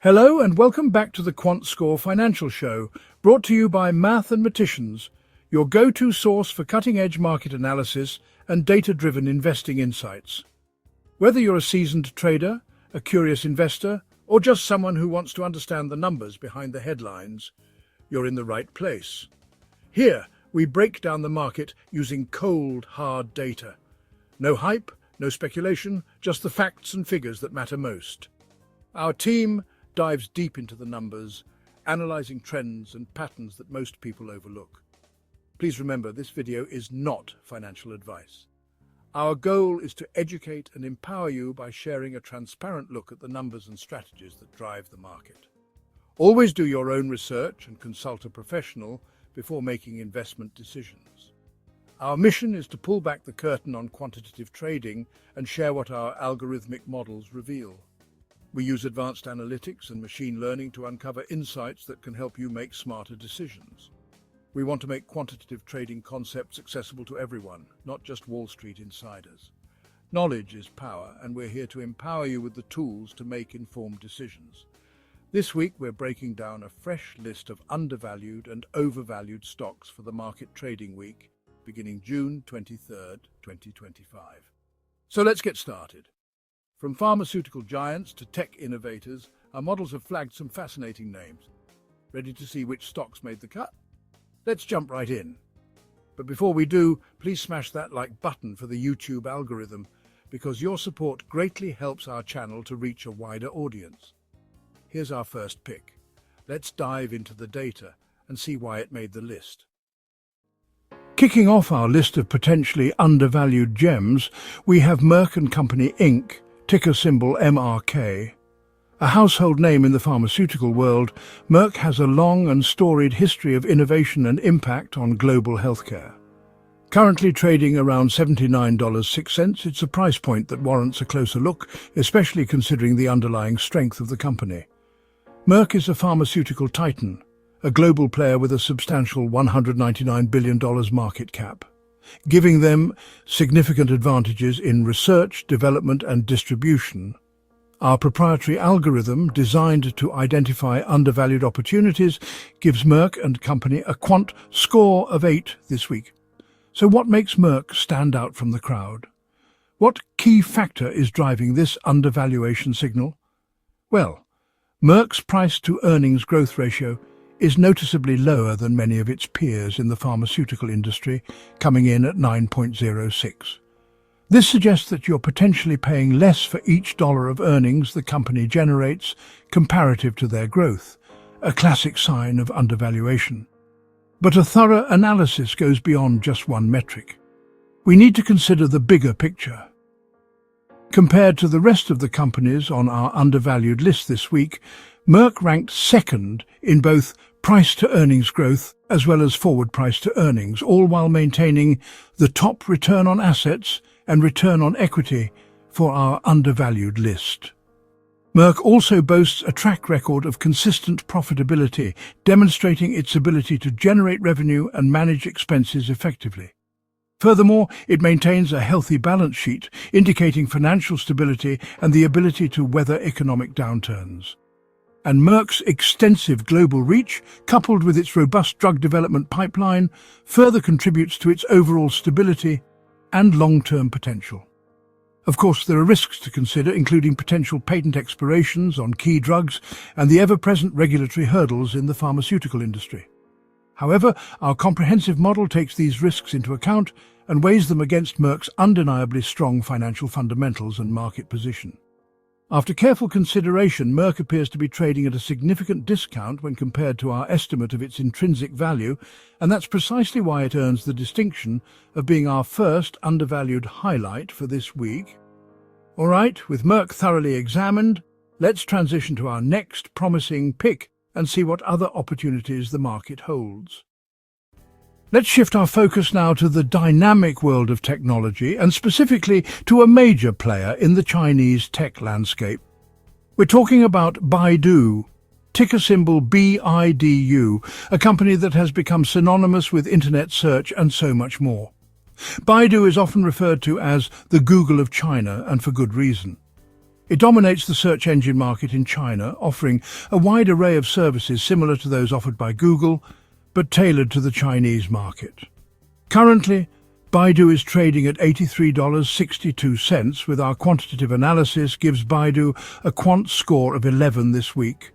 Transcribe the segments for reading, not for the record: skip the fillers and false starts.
Hello and welcome back to the QuantScore Financial Show, brought to you by Math and Maticians, your go-to source for cutting-edge market analysis and data-driven investing insights. Whether you're a seasoned trader, a curious investor, or just someone who wants to understand the numbers behind the headlines, you're in the right place. Here, we break down the market using cold, hard data. No hype, no speculation, just the facts and figures that matter most. Our team dives deep into the numbers, analyzing trends and patterns that most people overlook. Please remember, this video is not financial advice. Our goal is to educate and empower you by sharing a transparent look at the numbers and strategies that drive the market. Always do your own research and consult a professional before making investment decisions. Our mission is to pull back the curtain on quantitative trading and share what our algorithmic models reveal. We use advanced analytics and machine learning to uncover insights that can help you make smarter decisions. We want to make quantitative trading concepts accessible to everyone, not just Wall Street insiders. Knowledge is power, and we're here to empower you with the tools to make informed decisions. This week, we're breaking down a fresh list of undervalued and overvalued stocks for the market trading week, beginning June 23rd, 2025. So let's get started. From pharmaceutical giants to tech innovators, our models have flagged some fascinating names. Ready to see which stocks made the cut? Let's jump right in. But before we do, please smash that like button for the YouTube algorithm, because your support greatly helps our channel to reach a wider audience. Here's our first pick. Let's dive into the data and see why it made the list. Kicking off our list of potentially undervalued gems, we have Merck & Company Inc., ticker symbol MRK. A household name in the pharmaceutical world, Merck has a long and storied history of innovation and impact on global healthcare. Currently trading around $79.06, it's a price point that warrants a closer look, especially considering the underlying strength of the company. Merck is a pharmaceutical titan, a global player with a substantial $199 billion market cap, giving them significant advantages in research, development, and distribution. Our proprietary algorithm, designed to identify undervalued opportunities, gives Merck & Company a quant score of 8 this week. So what makes Merck stand out from the crowd? What key factor is driving this undervaluation signal? Well, Merck's price-to-earnings growth ratio is noticeably lower than many of its peers in the pharmaceutical industry, coming in at 9.06. This suggests that you're potentially paying less for each dollar of earnings the company generates comparative to their growth, a classic sign of undervaluation. But a thorough analysis goes beyond just one metric. We need to consider the bigger picture. Compared to the rest of the companies on our undervalued list this week, Merck ranked second in both price-to-earnings growth as well as forward price-to-earnings, all while maintaining the top return on assets and return on equity for our undervalued list. Merck also boasts a track record of consistent profitability, demonstrating its ability to generate revenue and manage expenses effectively. Furthermore, it maintains a healthy balance sheet, indicating financial stability and the ability to weather economic downturns. And Merck's extensive global reach, coupled with its robust drug development pipeline, further contributes to its overall stability and long-term potential. Of course, there are risks to consider, including potential patent expirations on key drugs and the ever-present regulatory hurdles in the pharmaceutical industry. However, our comprehensive model takes these risks into account and weighs them against Merck's undeniably strong financial fundamentals and market position. After careful consideration, Merck appears to be trading at a significant discount when compared to our estimate of its intrinsic value, and that's precisely why it earns the distinction of being our first undervalued highlight for this week. All right, with Merck thoroughly examined, let's transition to our next promising pick and see what other opportunities the market holds. Let's shift our focus now to the dynamic world of technology, and specifically to a major player in the Chinese tech landscape. We're talking about Baidu, ticker symbol BIDU, a company that has become synonymous with internet search and so much more. Baidu is often referred to as the Google of China, and for good reason. It dominates the search engine market in China, offering a wide array of services similar to those offered by Google, but tailored to the Chinese market. Currently, Baidu is trading at $83.62, with our quantitative analysis gives Baidu a quant score of 11 this week.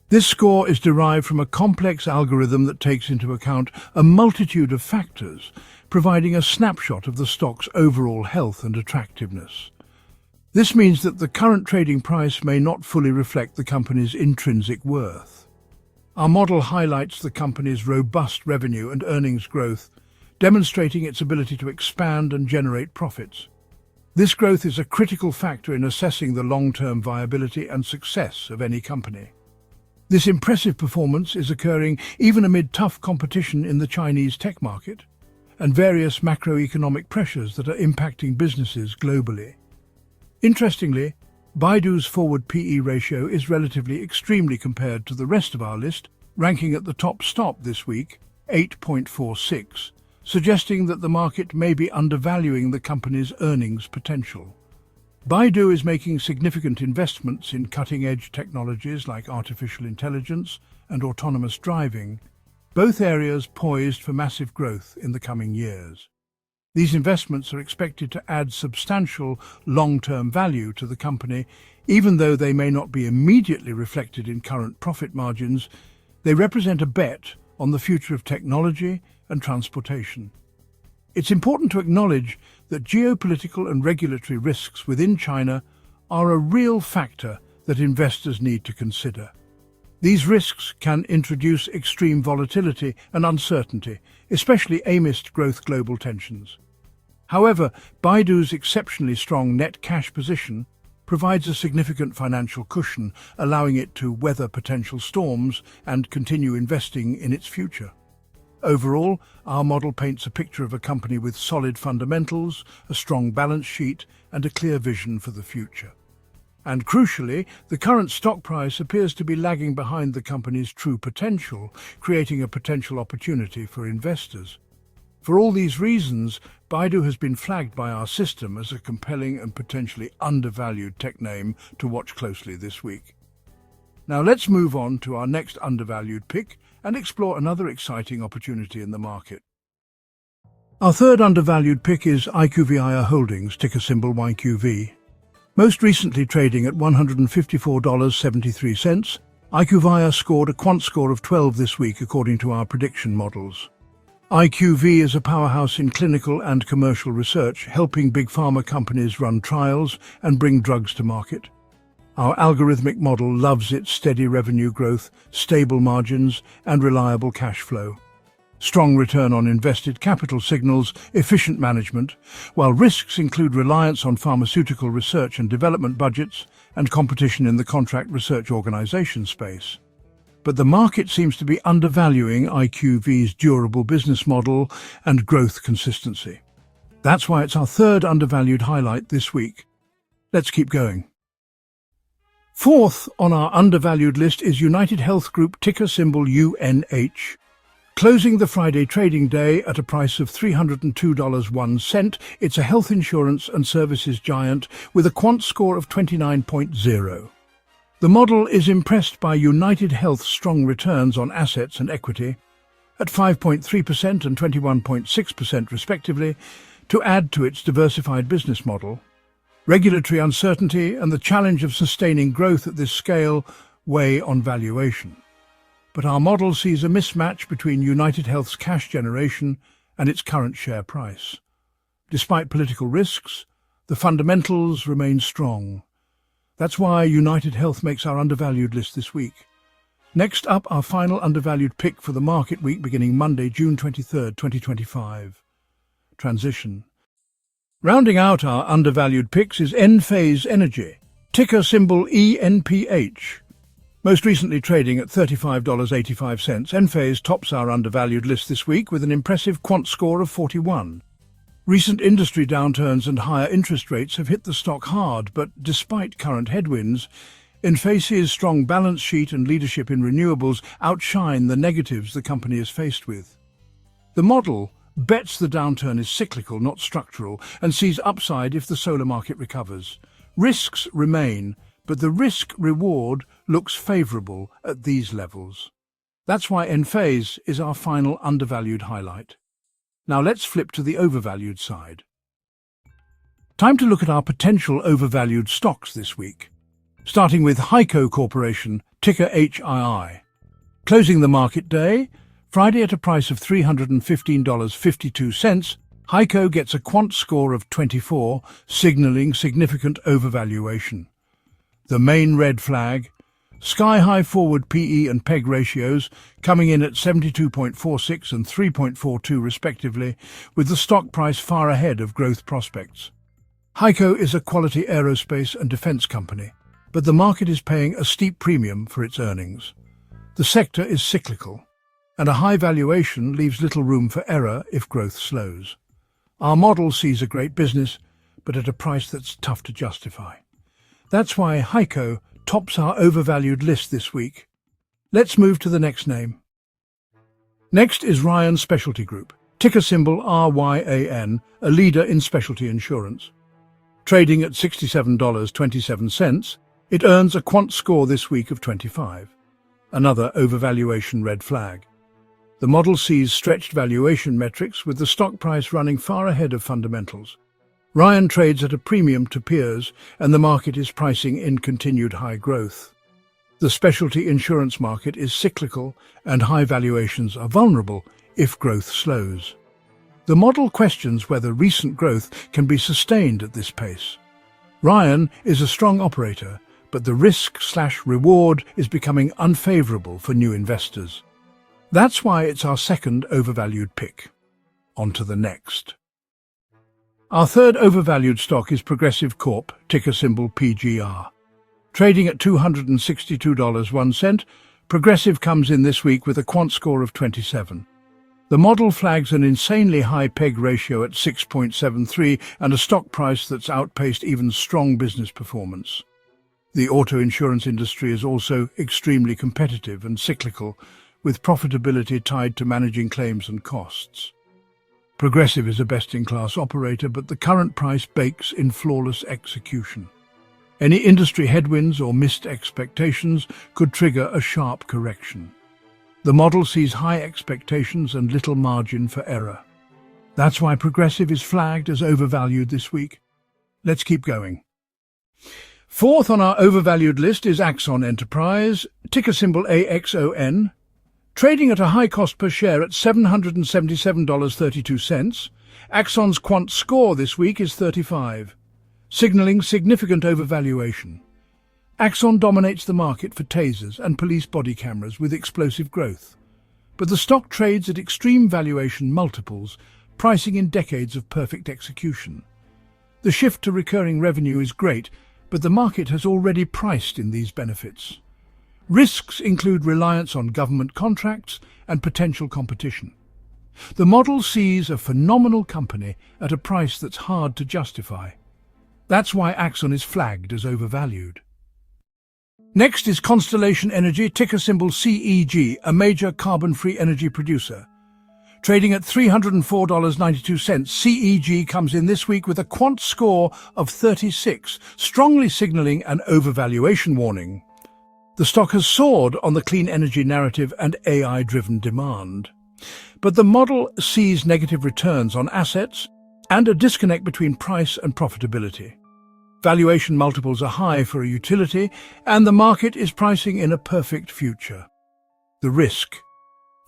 This score is derived from a complex algorithm that takes into account a multitude of factors, providing a snapshot of the stock's overall health and attractiveness. This means that the current trading price may not fully reflect the company's intrinsic worth. Our model highlights the company's robust revenue and earnings growth, demonstrating its ability to expand and generate profits. This growth is a critical factor in assessing the long-term viability and success of any company. This impressive performance is occurring even amid tough competition in the Chinese tech market and various macroeconomic pressures that are impacting businesses globally. Interestingly, Baidu's forward PE ratio is relatively extremely compared to the rest of our list, ranking at the top stop this week, 8.46, suggesting that the market may be undervaluing the company's earnings potential. Baidu is making significant investments in cutting-edge technologies like artificial intelligence and autonomous driving, both areas poised for massive growth in the coming years. These investments are expected to add substantial long-term value to the company. Even though they may not be immediately reflected in current profit margins, they represent a bet on the future of technology and transportation. It's important to acknowledge that geopolitical and regulatory risks within China are a real factor that investors need to consider. These risks can introduce extreme volatility and uncertainty, especially amidst global tensions. However, Baidu's exceptionally strong net cash position provides a significant financial cushion, allowing it to weather potential storms and continue investing in its future. Overall, our model paints a picture of a company with solid fundamentals, a strong balance sheet, and a clear vision for the future. And crucially, the current stock price appears to be lagging behind the company's true potential, creating a potential opportunity for investors. For all these reasons, Baidu has been flagged by our system as a compelling and potentially undervalued tech name to watch closely this week. Now let's move on to our next undervalued pick and explore another exciting opportunity in the market. Our third undervalued pick is IQVIA Holdings, ticker symbol YQV. Most recently trading at $154.73, IQVIA scored a quant score of 12 this week according to our prediction models. IQV is a powerhouse in clinical and commercial research, helping big pharma companies run trials and bring drugs to market. Our algorithmic model loves its steady revenue growth, stable margins, and reliable cash flow. Strong return on invested capital signals efficient management, while risks include reliance on pharmaceutical research and development budgets and competition in the contract research organization space. But the market seems to be undervaluing IQV's durable business model and growth consistency. That's why it's our third undervalued highlight this week. Let's keep going. Fourth on our undervalued list is United Health Group, ticker symbol UNH. Closing the Friday trading day at a price of $302.01, it's a health insurance and services giant with a quant score of 29.0. The model is impressed by United Health's strong returns on assets and equity, at 5.3% and 21.6% respectively, to add to its diversified business model. Regulatory uncertainty and the challenge of sustaining growth at this scale weigh on valuation. But our model sees a mismatch between United Health's cash generation and its current share price. Despite political risks, the fundamentals remain strong. That's why United Health makes our undervalued list this week. Next up, our final undervalued pick for the market week beginning Monday, June 23rd, 2025. Transition. Rounding out our undervalued picks is Enphase Energy, ticker symbol ENPH. Most recently trading at $35.85, Enphase tops our undervalued list this week with an impressive quant score of 41. Recent industry downturns and higher interest rates have hit the stock hard, but despite current headwinds, Enphase's strong balance sheet and leadership in renewables outshine the negatives the company is faced with. The model bets the downturn is cyclical, not structural, and sees upside if the solar market recovers. Risks remain, but the risk-reward looks favorable at these levels. That's why Enphase is our final undervalued highlight. Now let's flip to the overvalued side. Time to look at our potential overvalued stocks this week. Starting with HEICO Corporation, ticker HII. Closing the market day, Friday at a price of $315.52, HEICO gets a quant score of 24, signaling significant overvaluation. The main red flag, sky-high forward PE and PEG ratios coming in at 72.46 and 3.42 respectively, with the stock price far ahead of growth prospects. HEICO is a quality aerospace and defense company, but the market is paying a steep premium for its earnings. The sector is cyclical, and a high valuation leaves little room for error if growth slows. Our model sees a great business, but at a price that's tough to justify. That's why HEICO tops our overvalued list this week. Let's move to the next name. Next is Ryan Specialty Group, ticker symbol RYAN, a leader in specialty insurance. Trading at $67.27, it earns a quant score this week of 25. Another overvaluation red flag. The model sees stretched valuation metrics with the stock price running far ahead of fundamentals. Ryan trades at a premium to peers, and the market is pricing in continued high growth. The specialty insurance market is cyclical, and high valuations are vulnerable if growth slows. The model questions whether recent growth can be sustained at this pace. Ryan is a strong operator, but the risk/reward is becoming unfavorable for new investors. That's why it's our second overvalued pick. On to the next. Our third overvalued stock is Progressive Corp, ticker symbol PGR. Trading at $262.01, Progressive comes in this week with a quant score of 27. The model flags an insanely high PEG ratio at 6.73 and a stock price that's outpaced even strong business performance. The auto insurance industry is also extremely competitive and cyclical, with profitability tied to managing claims and costs. Progressive is a best-in-class operator, but the current price bakes in flawless execution. Any industry headwinds or missed expectations could trigger a sharp correction. The model sees high expectations and little margin for error. That's why Progressive is flagged as overvalued this week. Let's keep going. Fourth on our overvalued list is Axon Enterprise, ticker symbol AXON. Trading at a high cost per share at $777.32, Axon's quant score this week is 35, signaling significant overvaluation. Axon dominates the market for tasers and police body cameras with explosive growth, but the stock trades at extreme valuation multiples, pricing in decades of perfect execution. The shift to recurring revenue is great, but the market has already priced in these benefits. Risks include reliance on government contracts and potential competition. The model sees a phenomenal company at a price that's hard to justify. That's why Axon is flagged as overvalued. Next is Constellation Energy, ticker symbol CEG, a major carbon-free energy producer. Trading at $304.92, CEG comes in this week with a quant score of 36, strongly signaling an overvaluation warning. The stock has soared on the clean energy narrative and AI-driven demand. But the model sees negative returns on assets and a disconnect between price and profitability. Valuation multiples are high for a utility, and the market is pricing in a perfect future. The risk: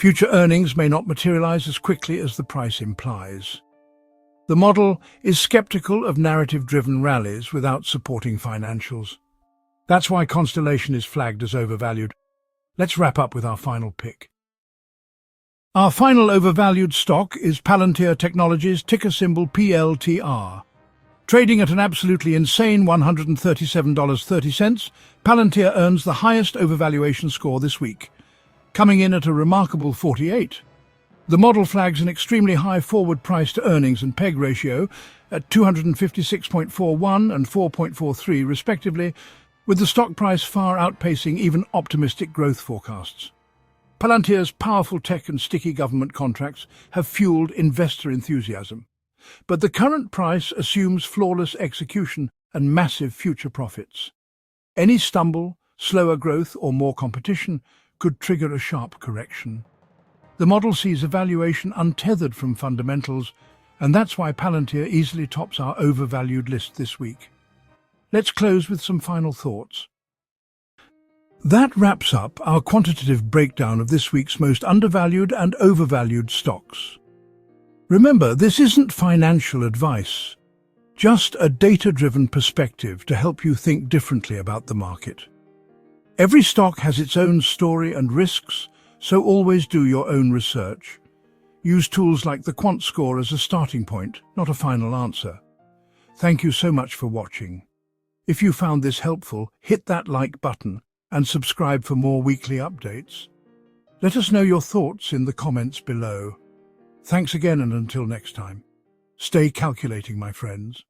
future earnings may not materialize as quickly as the price implies. The model is skeptical of narrative-driven rallies without supporting financials. That's why Constellation is flagged as overvalued. Let's wrap up with our final pick. Our final overvalued stock is Palantir Technologies, ticker symbol PLTR. Trading at an absolutely insane $137.30, Palantir earns the highest overvaluation score this week, coming in at a remarkable 48. The model flags an extremely high forward price to earnings and PEG ratio at 256.41 and 4.43 respectively, with the stock price far outpacing even optimistic growth forecasts. Palantir's powerful tech and sticky government contracts have fueled investor enthusiasm, but the current price assumes flawless execution and massive future profits. Any stumble, slower growth, or more competition could trigger a sharp correction. The model sees a valuation untethered from fundamentals, and that's why Palantir easily tops our overvalued list this week. Let's close with some final thoughts. That wraps up our quantitative breakdown of this week's most undervalued and overvalued stocks. Remember, this isn't financial advice, just a data-driven perspective to help you think differently about the market. Every stock has its own story and risks, so always do your own research. Use tools like the QuantScore as a starting point, not a final answer. Thank you so much for watching. If you found this helpful, hit that like button and subscribe for more weekly updates. Let us know your thoughts in the comments below. Thanks again, and until next time, stay calculating, my friends.